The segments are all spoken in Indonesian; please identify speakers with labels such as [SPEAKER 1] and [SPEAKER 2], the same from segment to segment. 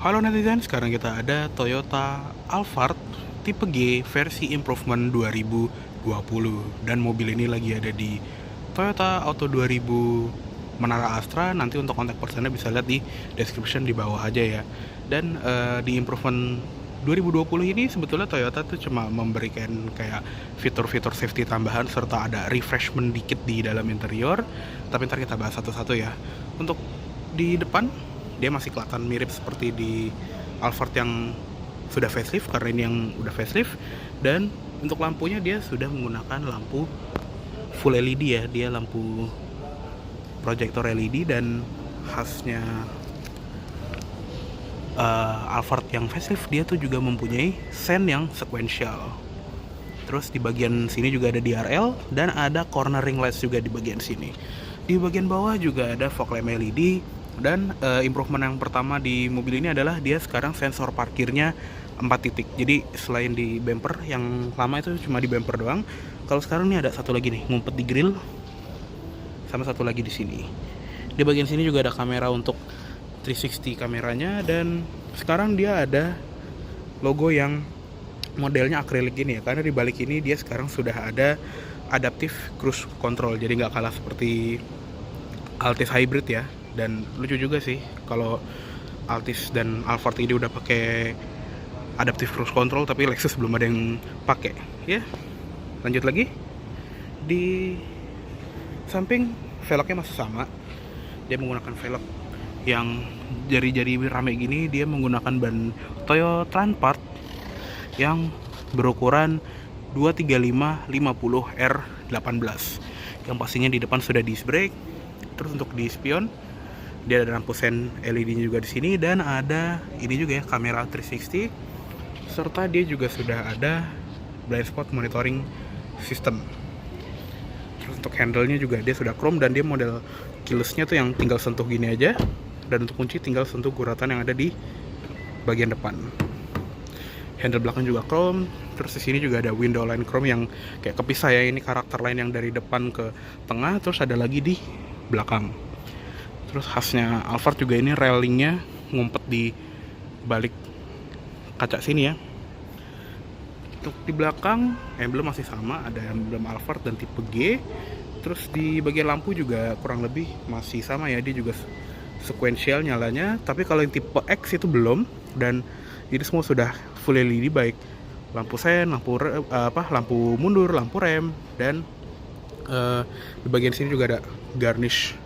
[SPEAKER 1] Halo netizen, sekarang kita ada Toyota Alphard tipe G versi improvement 2020. Dan mobil ini lagi ada di Toyota Auto 2000 Menara Astra. Nanti untuk kontak personnya bisa lihat di description di bawah aja ya. Dan di improvement 2020 ini sebetulnya Toyota tuh cuma memberikan kayak fitur-fitur safety tambahan serta ada refreshment dikit di dalam interior. Tapi ntar kita bahas satu-satu ya. Untuk di depan dia masih kelihatan mirip seperti di Alphard yang sudah facelift, karena ini yang udah facelift. Dan untuk lampunya dia sudah menggunakan lampu full LED ya, dia lampu proyektor LED. Dan khasnya Alphard yang facelift, dia tuh juga mempunyai sen yang sequential. Terus di bagian sini juga ada DRL dan ada cornering lights juga di bagian sini. Di bagian bawah juga ada fog lamp LED. Dan improvement yang pertama di mobil ini adalah dia sekarang sensor parkirnya 4 titik. Jadi selain di bumper yang lama itu cuma di bumper doang, kalau sekarang ini ada satu lagi nih, ngumpet di grill, sama satu lagi di sini. Di bagian sini juga ada kamera untuk 360 kameranya. Dan sekarang dia ada logo yang modelnya akrilik ini ya, karena di balik ini dia sekarang sudah ada adaptive cruise control, jadi nggak kalah seperti Altis Hybrid ya. Dan lucu juga sih kalau Altis dan Alphard ini udah pakai adaptive cruise control, tapi Lexus belum ada yang pakai ya. Lanjut lagi, di samping velgnya masih sama, dia menggunakan velg yang jari-jari rame gini. Dia menggunakan ban Toyota Transport yang berukuran 235/50 R18, yang pastinya di depan sudah disc brake. Terus untuk di spion dia ada lampu sen LED-nya juga di sini, dan ada ini juga ya, kamera 360, serta dia juga sudah ada blind spot monitoring system. Terus untuk handle-nya juga dia sudah chrome, dan dia model keyless-nya tuh yang tinggal sentuh gini aja, dan untuk kunci tinggal sentuh guratan yang ada di bagian depan. Handle belakang juga chrome. Terus di sini juga ada window line chrome yang kayak kepisah ya, ini karakter lain yang dari depan ke tengah, terus ada lagi di belakang. Terus khasnya Alphard juga ini railingnya ngumpet di balik kaca sini ya. Untuk di belakang emblem masih sama, ada emblem Alphard dan tipe G. Terus di bagian lampu juga kurang lebih masih sama ya, dia juga sequential nyalanya. Tapi kalau yang tipe X itu belum, dan ini semua sudah full LED, baik lampu sen, lampu mundur, lampu rem. Dan di bagian sini juga ada garnish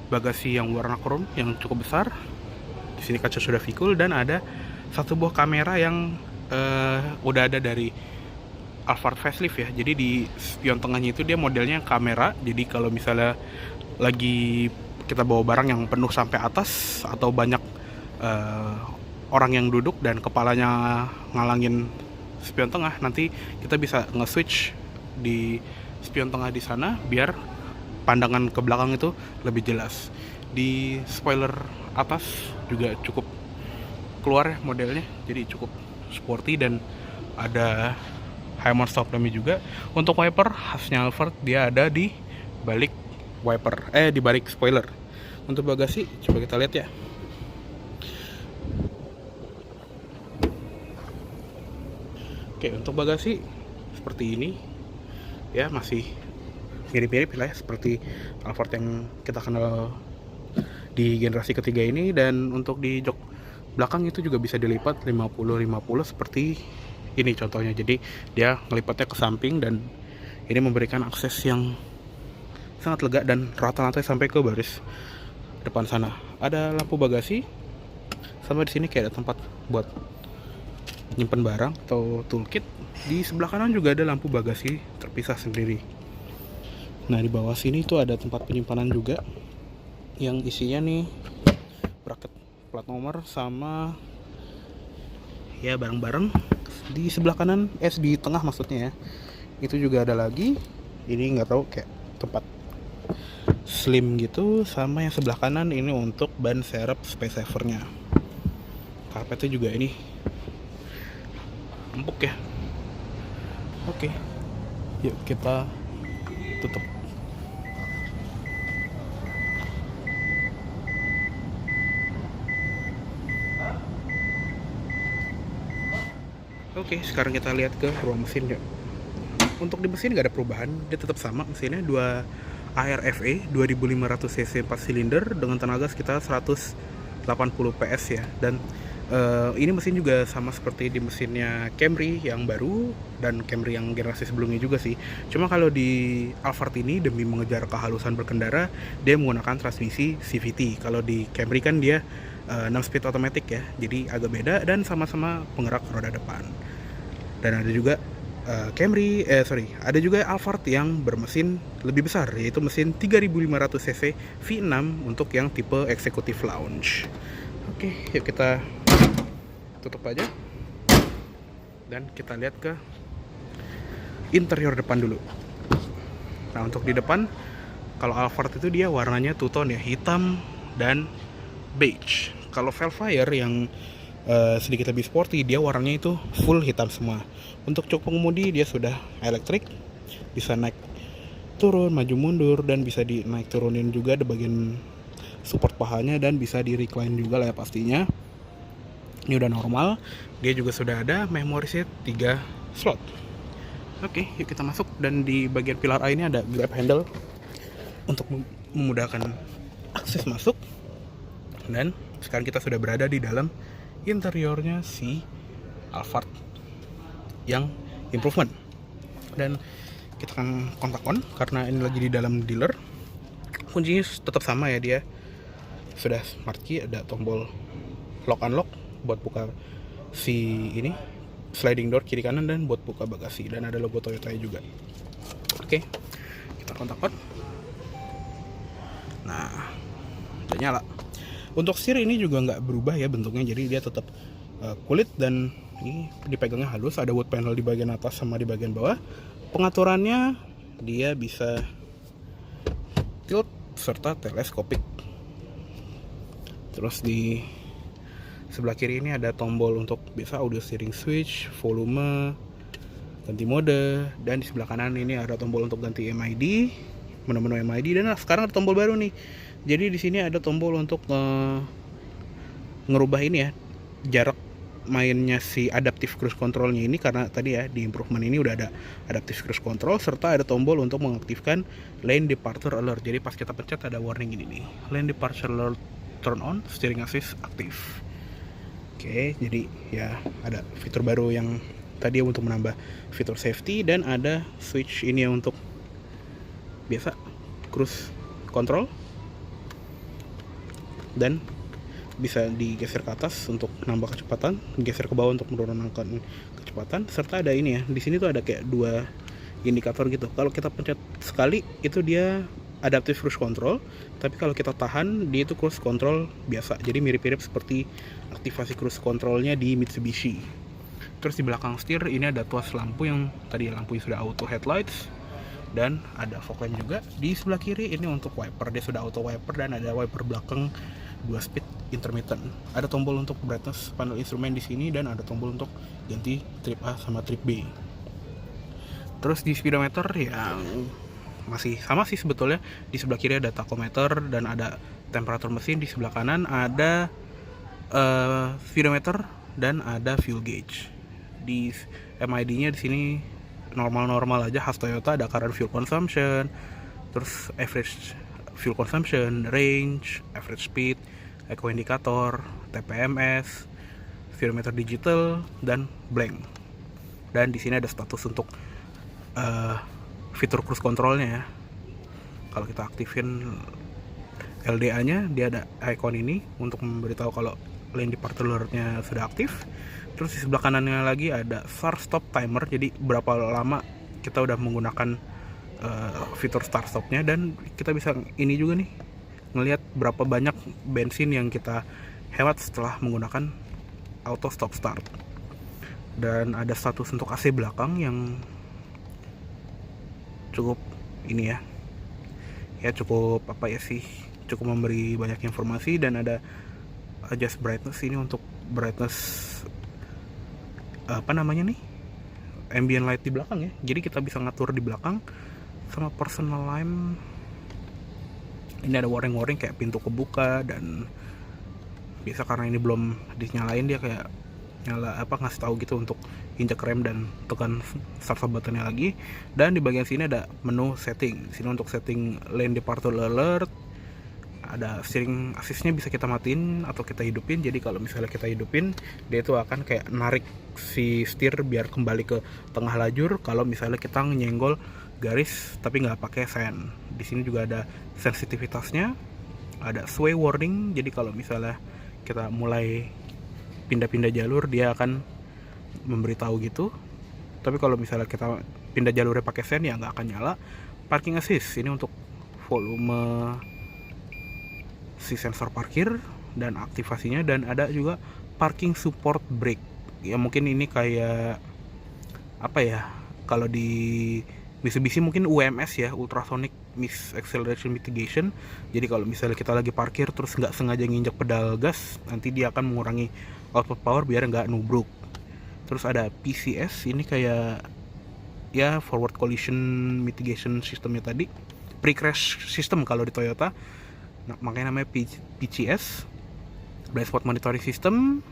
[SPEAKER 1] bagasi yang warna chrome yang cukup besar. Di sini kaca sudah vikul, dan ada satu buah kamera yang udah ada dari Alphard facelift ya. Jadi di spion tengahnya itu dia modelnya kamera. Jadi kalau misalnya lagi kita bawa barang yang penuh sampai atas, atau banyak orang yang duduk dan kepalanya ngalangin spion tengah, nanti kita bisa nge-switch di spion tengah di sana biar pandangan ke belakang itu lebih jelas. Di spoiler atas juga cukup keluar ya modelnya, jadi cukup sporty, dan ada high mount stop lamp juga. Untuk wiper khasnya Alphard, dia ada di balik wiper, di balik spoiler. Untuk bagasi coba kita lihat ya. Oke, untuk bagasi seperti ini ya, masih mirip-mirip lah ya seperti Alphard yang kita kenal di generasi ketiga ini. Dan untuk di jok belakang itu juga bisa dilipat 50-50 seperti ini contohnya. Jadi dia ngelipatnya ke samping, dan ini memberikan akses yang sangat lega dan rata-rata sampai ke baris depan sana. Ada lampu bagasi, sama di sini kayak ada tempat buat nyimpen barang atau toolkit. Di sebelah kanan juga ada lampu bagasi terpisah sendiri. Nah, di bawah sini tuh ada tempat penyimpanan juga, yang isinya nih bracket plat nomor sama ya barang-barang. Di sebelah kanan, di tengah maksudnya ya, itu juga ada lagi. Ini nggak tahu, kayak tempat slim gitu. Sama yang sebelah kanan ini untuk ban serep space savernya. Karpetnya juga ini empuk ya. Oke, yuk kita tutup. Oke, sekarang kita lihat ke ruang mesin ya. Untuk di mesin nggak ada perubahan, dia tetap sama mesinnya 2 ARFE 2500 cc 4 silinder dengan tenaga sekitar 180 PS ya. Dan ini mesin juga sama seperti di mesinnya Camry yang baru dan Camry yang generasi sebelumnya juga sih. Cuma kalau di Alphard ini demi mengejar kehalusan berkendara, dia menggunakan transmisi CVT. Kalau di Camry kan dia 6 speed automatic ya, jadi agak beda dan sama-sama penggerak roda depan. Dan ada juga ada juga Alphard yang bermesin lebih besar, yaitu mesin 3500 cc V6 untuk yang tipe Executive Lounge. Oke, yuk kita tutup aja dan kita lihat ke interior depan dulu. Nah, untuk di depan, kalau Alphard itu dia warnanya two tone ya, hitam dan beige. Kalau Velfire yang sedikit lebih sporty, dia warnanya itu full hitam semua. Untuk jok pengemudi dia sudah elektrik, bisa naik turun, maju mundur, dan bisa dinaik turunin juga di bagian support pahanya, dan bisa di recline juga lah ya pastinya. Ini udah normal. Dia juga sudah ada memory seat 3 slot. Oke, yuk kita masuk. Dan di bagian pilar A ini ada grab handle untuk memudahkan akses masuk. Dan sekarang kita sudah berada di dalam interiornya si Alphard yang improvement. Dan kita akan kontak on karena ini lagi di dalam dealer. Kuncinya tetap sama ya, dia sudah smart key, ada tombol lock unlock buat buka si ini sliding door kiri kanan dan buat buka bagasi, dan ada logo Toyota juga. Oke, kita kontak on. Nah, udah nyala. Untuk setir ini juga nggak berubah ya bentuknya, jadi dia tetap kulit dan ini dipegangnya halus. Ada wood panel di bagian atas sama di bagian bawah. Pengaturannya dia bisa tilt serta teleskopik. Terus di sebelah kiri ini ada tombol untuk biasa audio steering switch, volume, ganti mode, dan di sebelah kanan ini ada tombol untuk ganti MID, menu-menu MID, dan sekarang ada tombol baru nih. Jadi di sini ada tombol untuk ngerubah ini ya, jarak mainnya si adaptive cruise controlnya ini, karena tadi ya di improvement ini udah ada adaptive cruise control, serta ada tombol untuk mengaktifkan lane departure alert. Jadi pas kita pencet ada warning ini nih, lane departure alert turn on, steering assist aktif. Oke, jadi ya ada fitur baru yang tadi untuk menambah fitur safety, dan ada switch ini untuk biasa cruise control, dan bisa digeser ke atas untuk nambah kecepatan, geser ke bawah untuk menurunkan kecepatan, serta ada ini ya, di sini tuh ada kayak 2 indikator gitu. Kalau kita pencet sekali itu dia adaptive cruise control, tapi kalau kita tahan dia itu cruise control biasa. Jadi mirip-mirip seperti aktivasi cruise controlnya di Mitsubishi. Terus di belakang setir ini ada tuas lampu yang tadi lampunya sudah auto headlights, dan ada fog lamp juga. Di sebelah kiri ini untuk wiper, dia sudah auto wiper, dan ada wiper belakang 2 speed intermittent. Ada tombol untuk brightness panel instrumen di sini, dan ada tombol untuk ganti trip A sama trip B. Terus di speedometer yang masih sama sih sebetulnya. Di sebelah kiri ada tachometer dan ada temperatur mesin. Di sebelah kanan ada speedometer dan ada fuel gauge. Di MID-nya di sini normal-normal aja, khas Toyota. Ada current fuel consumption, terus average fuel consumption, range, average speed, eco indicator, TPMS, speedometer digital, dan blank. Dan di sini ada status untuk fitur cruise controlnya ya. Kalau kita aktifin LDA-nya, dia ada icon ini untuk memberitahu kalau lane departure alert-nya sudah aktif. Terus di sebelah kanannya lagi ada start stop timer, jadi berapa lama kita udah menggunakan fitur start stopnya, dan kita bisa ini juga nih, ngelihat berapa banyak bensin yang kita hemat setelah menggunakan auto stop start. Dan ada status untuk AC belakang yang cukup ini ya cukup apa ya sih, cukup memberi banyak informasi. Dan ada adjust brightness ini untuk brightness apa namanya nih, ambient light di belakang ya, jadi kita bisa ngatur di belakang. Sama personal lamp ini ada warning kayak pintu kebuka, dan biasa karena ini belum dinyalain dia kayak nyala apa ngasih tahu gitu untuk injek rem dan tekan start buttonnya lagi. Dan di bagian sini ada menu setting. Sini untuk setting lane departure alert, ada steering assistnya bisa kita matiin atau kita hidupin. Jadi kalau misalnya kita hidupin, dia itu akan kayak narik si setir biar kembali ke tengah lajur kalau misalnya kita nyenggol garis tapi nggak pakai sen. Di sini juga ada sensitivitasnya, ada sway warning. Jadi kalau misalnya kita mulai pindah-pindah jalur, dia akan memberitahu gitu. Tapi kalau misalnya kita pindah jalurnya pakai sen, ya nggak akan nyala. Parking assist ini untuk volume si sensor parkir dan aktivasinya. Dan ada juga parking support brake. Ya mungkin ini kayak apa ya, kalau di Mitsubishi mungkin UMS ya, ultrasonic mass acceleration mitigation. Jadi kalau misalnya kita lagi parkir terus nggak sengaja nginjek pedal gas, nanti dia akan mengurangi output power biar nggak nubruk. Terus ada PCS, ini kayak ya forward collision mitigation sistemnya tadi, pre-crash system kalau di Toyota. Nah, makanya namanya PCS, blind spot monitoring system.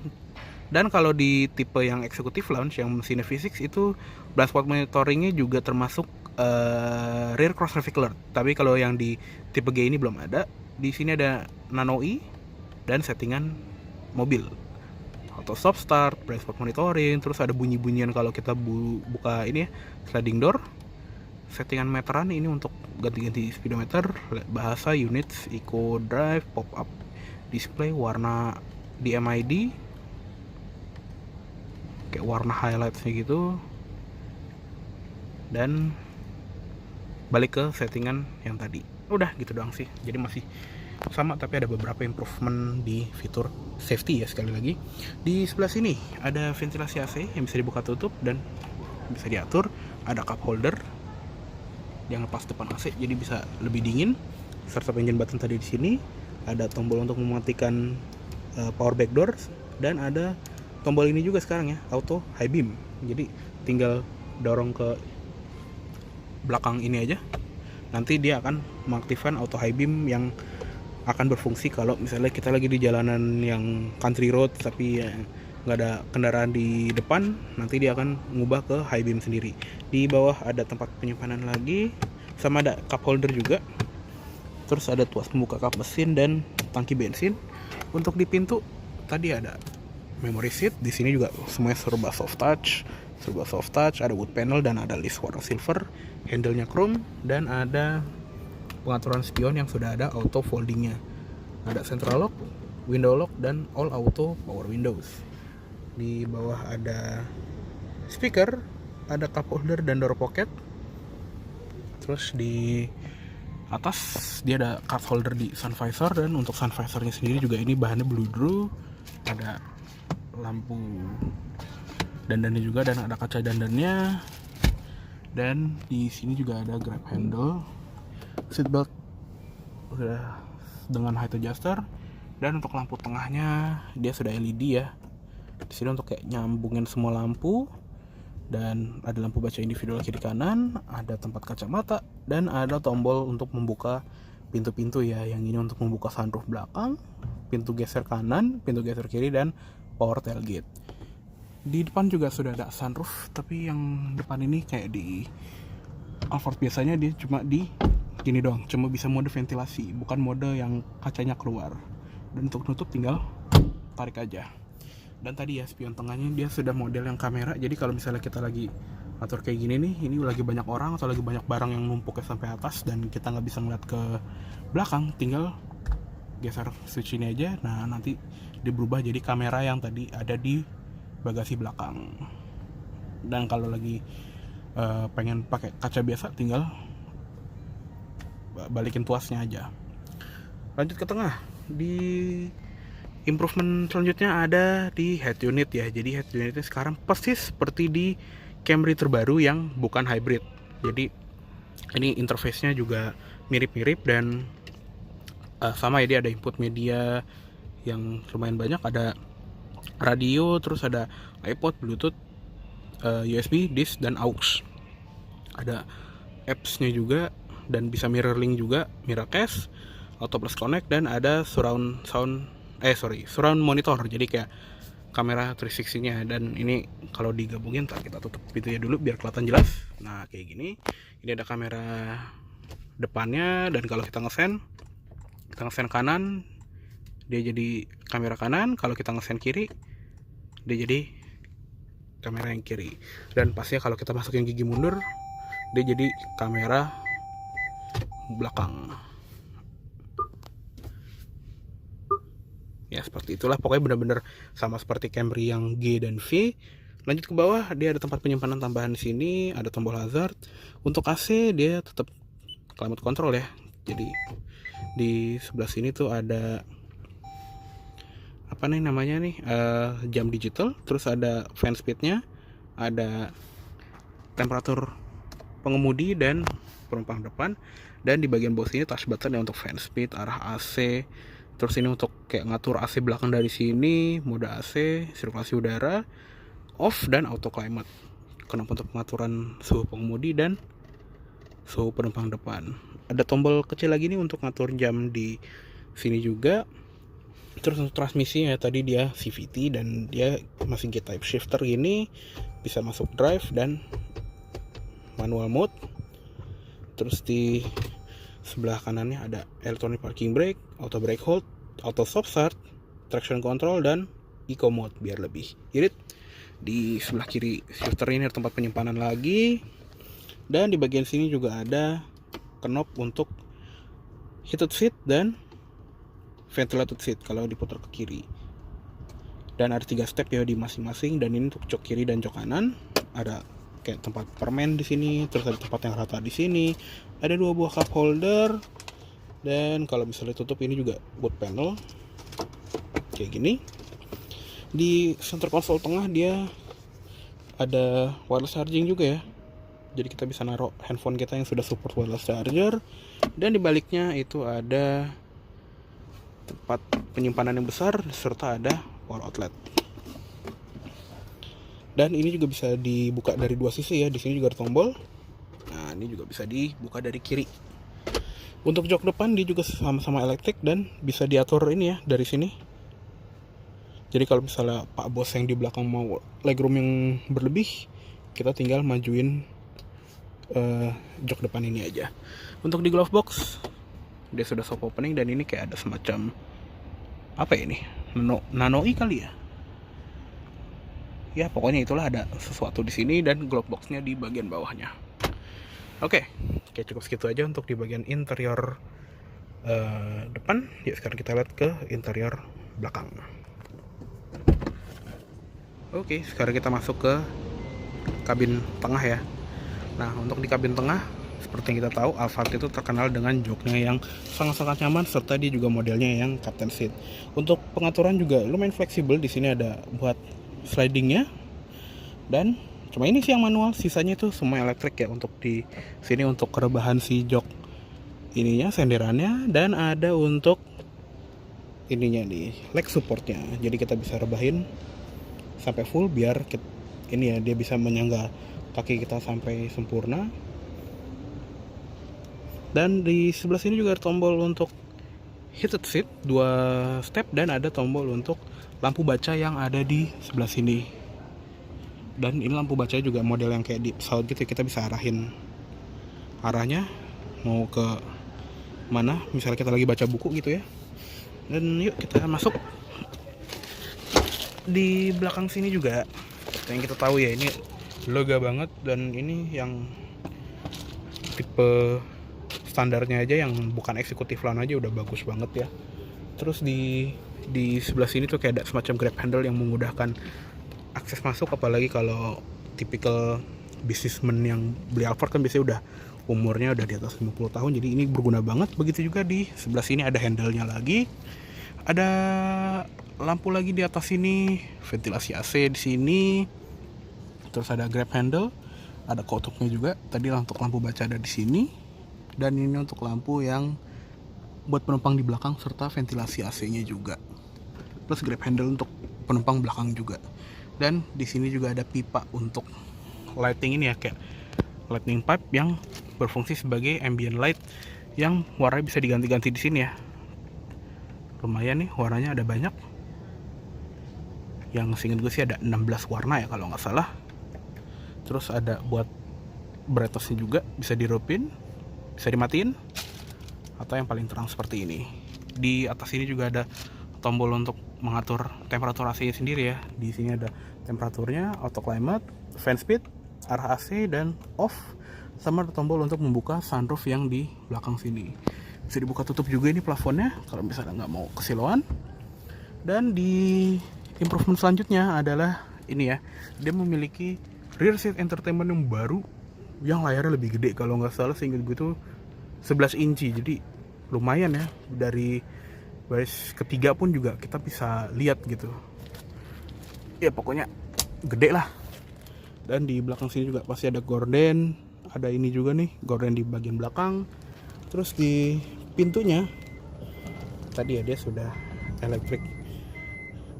[SPEAKER 1] Dan kalau di tipe yang executive lounge yang mesinnya V6 itu blind spot monitoringnya juga termasuk rear cross traffic alert. Tapi kalau yang di tipe G ini belum ada. Di sini ada nano E dan settingan mobil, auto stop start, blind spot monitoring. Terus ada bunyi-bunyian kalau kita buka ini ya, sliding door. Settingan meteran ini untuk ganti-ganti speedometer, bahasa, units, eco drive, pop up display, warna DMID, kayak warna highlightsnya gitu. Dan balik ke settingan yang tadi. Udah gitu doang sih. Jadi masih sama, tapi ada beberapa improvement di fitur safety ya. Sekali lagi, di sebelah sini ada ventilasi AC yang bisa dibuka tutup dan bisa diatur. Ada cup holder yang lepas depan AC, jadi bisa lebih dingin. Serta engine button tadi di sini. Ada tombol untuk mematikan power back door, dan ada tombol ini juga sekarang ya, auto high beam. Jadi tinggal dorong ke belakang ini aja, nanti dia akan mengaktifkan auto high beam yang akan berfungsi kalau misalnya kita lagi di jalanan yang country road tapi ya nggak ada kendaraan di depan. Nanti dia akan ngubah ke high beam sendiri. Di bawah ada tempat penyimpanan lagi, sama ada cup holder juga. Terus ada tuas pembuka kap mesin dan tangki bensin. Untuk di pintu tadi ada memory seat. Di sini juga semuanya serba soft touch. Ada wood panel dan ada list warna silver. Handle-nya chrome dan ada pengaturan spion yang sudah ada auto foldingnya. Ada central lock, window lock, dan all auto power windows. Di bawah ada speaker, ada cup holder dan door pocket. Terus di atas dia ada cup holder di sun visor, dan untuk sun visornya sendiri juga ini bahannya blue drew. Ada lampu dandannya juga dan ada kaca dandannya. Dan di sini juga ada grab handle, seatbelt udah dengan height adjuster, dan untuk lampu tengahnya dia sudah LED ya. Di sini untuk kayak nyambungin semua lampu, dan ada lampu baca individual kiri kanan, ada tempat kacamata, dan ada tombol untuk membuka pintu-pintu ya. Yang ini untuk membuka sunroof belakang, pintu geser kanan, pintu geser kiri, dan power tailgate. Di depan juga sudah ada sunroof, tapi yang depan ini kayak di Alphard biasanya dia cuma di gini doang, cuma bisa mode ventilasi, bukan mode yang kacanya keluar. Dan untuk nutup tinggal tarik aja. Dan tadi ya, spion tengahnya dia sudah model yang kamera. Jadi kalau misalnya kita lagi atur kayak gini nih, ini lagi banyak orang atau lagi banyak barang yang numpuknya sampai atas dan kita nggak bisa ngeliat ke belakang, tinggal geser switch ini aja. Nah nanti dia berubah jadi kamera yang tadi ada di bagasi belakang. Dan kalau lagi pengen pakai kaca biasa, tinggal balikin tuasnya aja. Lanjut ke tengah. Di improvement selanjutnya ada di head unit ya. Jadi head unitnya sekarang persis seperti di Camry terbaru yang bukan hybrid. Jadi ini interface-nya juga mirip-mirip dan sama ya, dia ada input media yang lumayan banyak. Ada radio, terus ada iPod, Bluetooth, USB, disk, dan aux. Ada apps-nya juga dan bisa mirror link juga, Miracast, Auto Plus Connect, dan ada surround monitor. Jadi kayak kamera 360-nya. Dan ini kalau digabungin, ntar kita tutup pintunya dulu biar kelihatan jelas. Nah kayak gini, ini ada kamera depannya, dan kalau kita ngesen kanan, dia jadi kamera kanan. Kalau kita ngesen kiri, dia jadi kamera yang kiri. Dan pastinya kalau kita masukin gigi mundur, dia jadi kamera belakang. Ya seperti itulah, pokoknya bener-bener sama seperti Camry yang G dan V. Lanjut ke bawah, dia ada tempat penyimpanan tambahan di sini, ada tombol hazard. Untuk AC dia tetap climate control ya. Jadi di sebelah sini tuh ada apa nih namanya nih, jam digital, terus ada fan speednya, ada temperatur pengemudi dan penumpang depan, dan di bagian bawah sini touch button ya untuk fan speed, arah AC. Terus ini untuk kayak ngatur AC belakang dari sini, mode AC, sirkulasi udara, off, dan auto climate. Kenapa untuk pengaturan suhu pengemudi dan suhu penumpang depan. Ada tombol kecil lagi nih untuk ngatur jam di sini juga. Terus untuk transmisi ya, tadi dia CVT dan dia masih G-type shifter gini, bisa masuk drive dan manual mode. Terus di sebelah kanannya ada electronic parking brake, auto brake hold, auto stop start, traction control, dan eco mode biar lebih irit. Di sebelah kiri shifter ini ada tempat penyimpanan lagi, dan di bagian sini juga ada knob untuk heated seat dan ventilated seat kalau diputar ke kiri. Dan ada 3 step ya di masing-masing, dan ini untuk jok kiri dan jok kanan. Ada kayak tempat permen di sini, terus ada tempat yang rata di sini. Ada 2 buah cup holder, dan kalau misalnya tutup ini juga boot panel kayak gini. Di center console tengah dia ada wireless charging juga ya, jadi kita bisa naruh handphone kita yang sudah support wireless charger. Dan di baliknya itu ada tempat penyimpanan yang besar serta ada power outlet. Dan ini juga bisa dibuka dari 2 sisi ya. Di sini juga ada tombol. Nah, ini juga bisa dibuka dari kiri. Untuk jok depan dia juga sama-sama elektrik dan bisa diatur ini ya dari sini. Jadi kalau misalnya Pak Bos yang di belakang mau legroom yang berlebih, kita tinggal majuin jok depan ini aja. Untuk di glove box dia sudah soft opening, dan ini kayak ada semacam apa ya ini, nanoi kali ya. Ya pokoknya itulah, ada sesuatu di sini, dan glove boxnya di bagian bawahnya. Oke, cukup segitu aja untuk di bagian interior depan. Yuk sekarang kita lihat ke interior belakang. Oke, sekarang kita masuk ke kabin tengah ya. Nah untuk di kabin tengah, seperti yang kita tahu, Alphard itu terkenal dengan joknya yang sangat-sangat nyaman, serta dia juga modelnya yang captain seat. Untuk pengaturan juga lumayan fleksibel. Di sini ada buat slidingnya, dan cuma ini sih yang manual, sisanya itu semua elektrik ya. Untuk di sini untuk rebahan si jok ininya, senderannya, dan ada untuk ininya nih, leg supportnya. Jadi kita bisa rebahin sampai full biar ini ya, dia bisa menyangga kaki kita sampai sempurna. Dan di sebelah sini juga ada tombol untuk heated seat 2 step, dan ada tombol untuk lampu baca yang ada di sebelah sini. Dan ini lampu baca juga model yang kayak di pesawat gitu, kita bisa arahin arahnya mau ke mana, misalnya kita lagi baca buku gitu ya. Dan yuk kita masuk. Di belakang sini juga yang kita tahu ya, ini lega banget, dan ini yang tipe standarnya aja, yang bukan eksekutif lan aja udah bagus banget ya. Terus di sebelah sini tuh kayak ada semacam grab handle yang memudahkan akses masuk, apalagi kalau tipikal businessman yang beli Alphard kan biasanya udah umurnya udah di atas 50 tahun, jadi ini berguna banget. Begitu juga di sebelah sini ada handle-nya lagi, ada lampu lagi di atas sini, ventilasi AC di sini, terus ada grab handle, ada kotoknya juga. Tadi untuk lampu baca ada di sini, dan ini untuk lampu yang buat penumpang di belakang serta ventilasi AC-nya juga. Plus grab handle untuk penumpang belakang juga. Dan di sini juga ada pipa untuk lighting ini ya, kayak lightning pipe yang berfungsi sebagai ambient light yang warnanya bisa diganti-ganti di sini ya. Lumayan nih warnanya ada banyak. yang seingat gue sih ada 16 warna ya kalau nggak salah. Terus ada buat brightness-nya juga, bisa dirupin, bisa dimatiin, atau yang paling terang seperti ini. Di atas ini juga ada tombol untuk mengatur temperatur AC-nya sendiri ya. Di sini ada temperaturnya, auto climate, fan speed, arah AC, dan off. Sama ada tombol untuk membuka sunroof yang di belakang sini. Bisa dibuka tutup juga ini plafonnya kalau misalnya nggak mau kesiloan. Dan di improvement selanjutnya adalah ini ya, dia memiliki rear seat entertainment yang baru, yang layarnya lebih gede. Kalau nggak salah seingat gue tuh 11 inci, jadi lumayan ya. Dari baris ketiga pun juga kita bisa lihat gitu ya, pokoknya gede lah. Dan di belakang sini juga pasti ada gorden, ada ini juga nih gorden di bagian belakang. Terus di pintunya tadi ya, dia sudah electric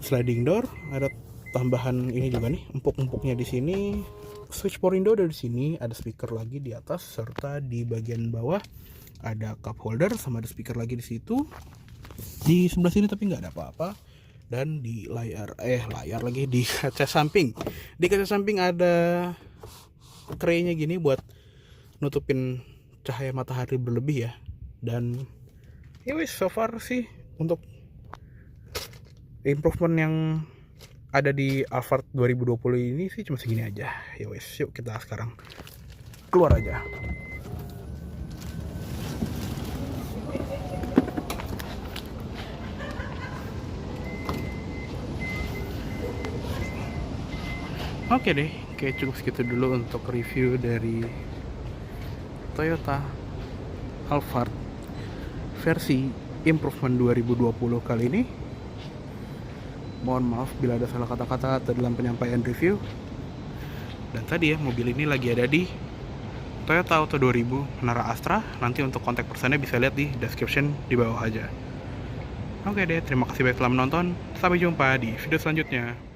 [SPEAKER 1] sliding door, ada tambahan ini juga nih, empuk-empuknya di sini. Switch power window dari sini, ada speaker lagi di atas, serta di bagian bawah ada cup holder sama ada speaker lagi di situ. Di sebelah sini tapi nggak ada apa-apa. Dan di layar lagi di kaca samping. Di kaca samping ada tray-nya gini buat nutupin cahaya matahari berlebih ya. Dan ya wis, so far sih untuk improvement yang ada di Alphard 2020 ini sih cuma segini aja. Ya wes, yuk kita sekarang keluar aja. Oke deh, kayak cukup segitu dulu untuk review dari Toyota Alphard versi improvement 2020 kali ini. Mohon maaf bila ada salah kata-kata dalam penyampaian review. Dan tadi ya, mobil ini lagi ada di Toyota Auto 2000 Menara Astra. Nanti untuk kontak personnya bisa lihat di description di bawah aja. Oke deh, terima kasih banyak telah menonton. Sampai jumpa di video selanjutnya.